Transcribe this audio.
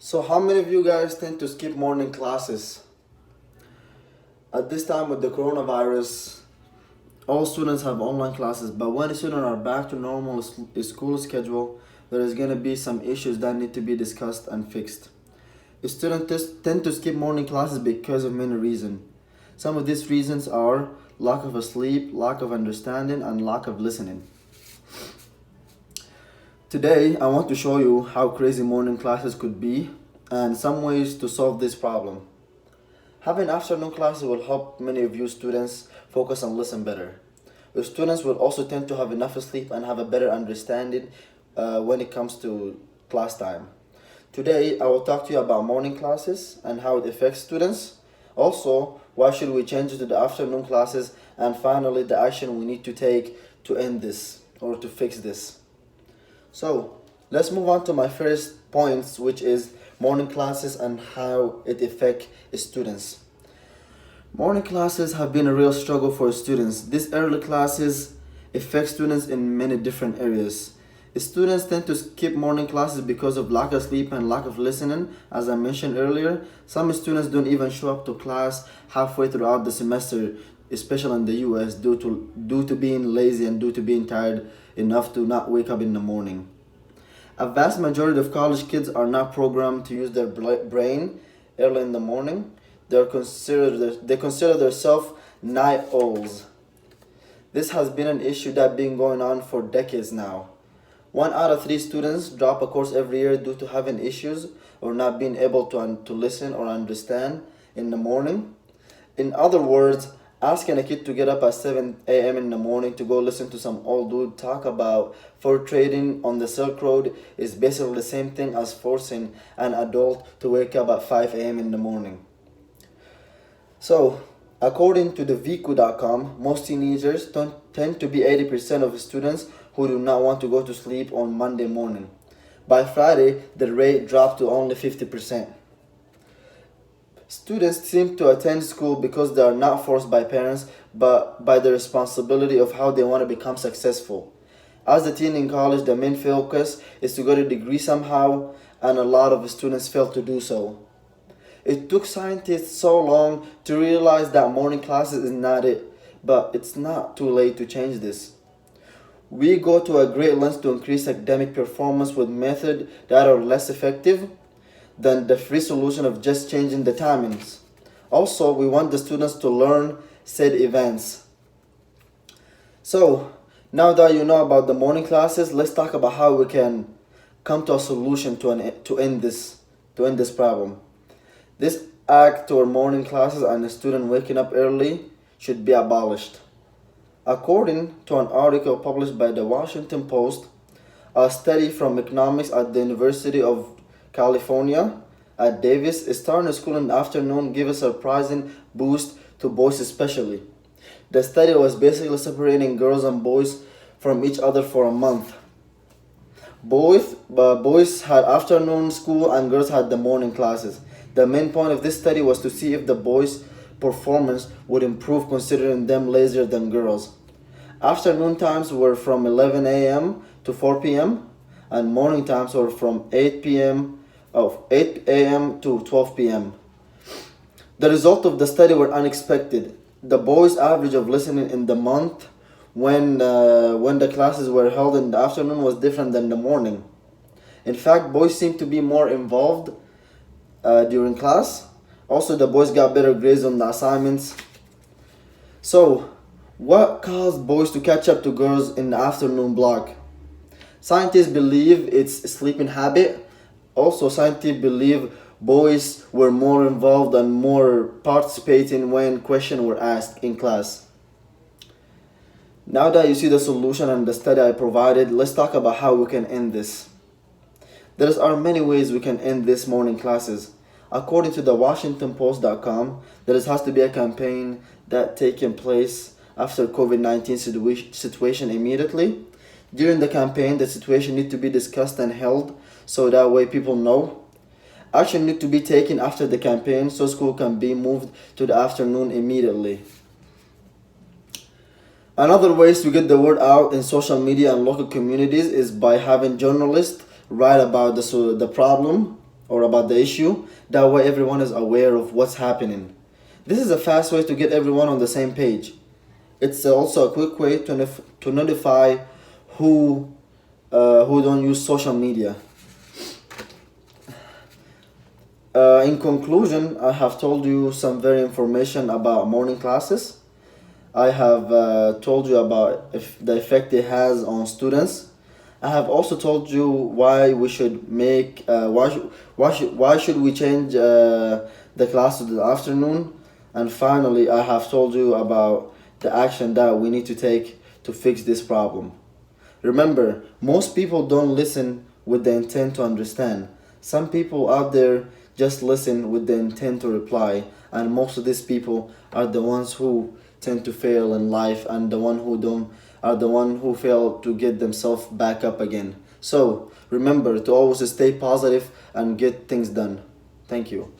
So how many of you guys tend to skip morning classes? At this time with the coronavirus, all students have online classes, but when students are back to normal school schedule, there is going to be some issues that need to be discussed and fixed. Students tend to skip morning classes because of many reasons. Some of these reasons are lack of sleep, lack of understanding, and lack of listening. Today, I want to show you how crazy morning classes could be and some ways to solve this problem. Having afternoon classes will help many of you students focus and listen better. Your students will also tend to have enough sleep and have a better understanding when it comes to class time. Today, I will talk to you about morning classes and how it affects students. Also, why should we change it to the afternoon classes? And finally, the action we need to take to end this or to fix this. So, let's move on to my first points, which is morning classes and how it affects students. Morning classes have been a real struggle for students. These early classes affect students in many different areas. Students tend to skip morning classes because of lack of sleep and lack of listening. As I mentioned earlier, some students don't even show up to class halfway throughout the semester, especially in the US, due to being lazy and due to being tired enough to not wake up in the morning. A vast majority of college kids are not programmed to use their brain early in the morning. They consider themselves night owls. This has been an issue that's been going on for decades now. 1 out of 3 students drop a course every year due to having issues or not being able to listen or understand in the morning. In other words, asking a kid to get up at 7 a.m. in the morning to go listen to some old dude talk about fur trading on the Silk Road is basically the same thing as forcing an adult to wake up at 5 a.m. in the morning. So, according to the Viku.com, most teenagers tend to be 80% of students who do not want to go to sleep on Monday morning. By Friday, the rate dropped to only 50%. Students seem to attend school because they are not forced by parents, but by the responsibility of how they want to become successful. As a teen in college, the main focus is to get a degree somehow, and a lot of students fail to do so. It took scientists so long to realize that morning classes is not it, but it's not too late to change this. We go to a great length to increase academic performance with methods that are less effective than the free solution of just changing the timings. Also, we want the students to learn said events. So, now that you know about the morning classes, let's talk about how we can come to a solution to end this problem. This act toward morning classes and the student waking up early should be abolished. According to an article published by the Washington Post, a study from economics at the University of California at Davis is starting school in the afternoon give a surprising boost to boys especially. The study was basically separating girls and boys from each other for a month. Boys had afternoon school and girls had the morning classes. The main point of this study was to see if the boys' performance would improve considering them lazier than girls. Afternoon times were from 11 a.m. to 4 p.m. and morning times were from 8 a.m. to 12 p.m. The result of the study were unexpected. The boys' average of listening in the month when the classes were held in the afternoon was different than the morning. In fact, boys seemed to be more involved during class. Also, the boys got better grades on the assignments. So, what caused boys to catch up to girls in the afternoon block? Scientists believe it's a sleeping habit. Also, scientists believe boys were more involved and more participating when questions were asked in class. Now that you see the solution and the study I provided, let's talk about how we can end this. There are many ways we can end this morning classes. According to the WashingtonPost.com, there has to be a campaign that taking place after COVID-19 situation immediately. During the campaign, the situation needs to be discussed and held so that way people know. Action needs to be taken after the campaign so school can be moved to the afternoon immediately. Another ways to get the word out in social media and local communities is by having journalists write about the problem. or about the issue. That way everyone is aware of what's happening. This is a fast way to get everyone on the same page. It's also a quick way to notify who don't use social media. In conclusion, I have told you some very information about morning classes. I have told you about the effect it has on students. I have also told you why we should make why should we change the class to the afternoon, and finally I have told you about the action that we need to take to fix this problem. Remember, most people don't listen with the intent to understand. Some people out there just listen with the intent to reply, and most of these people are the ones who tend to fail in life, and the one who don't are the one who fail to get themselves back up again. So remember to always stay positive and get things done. Thank you.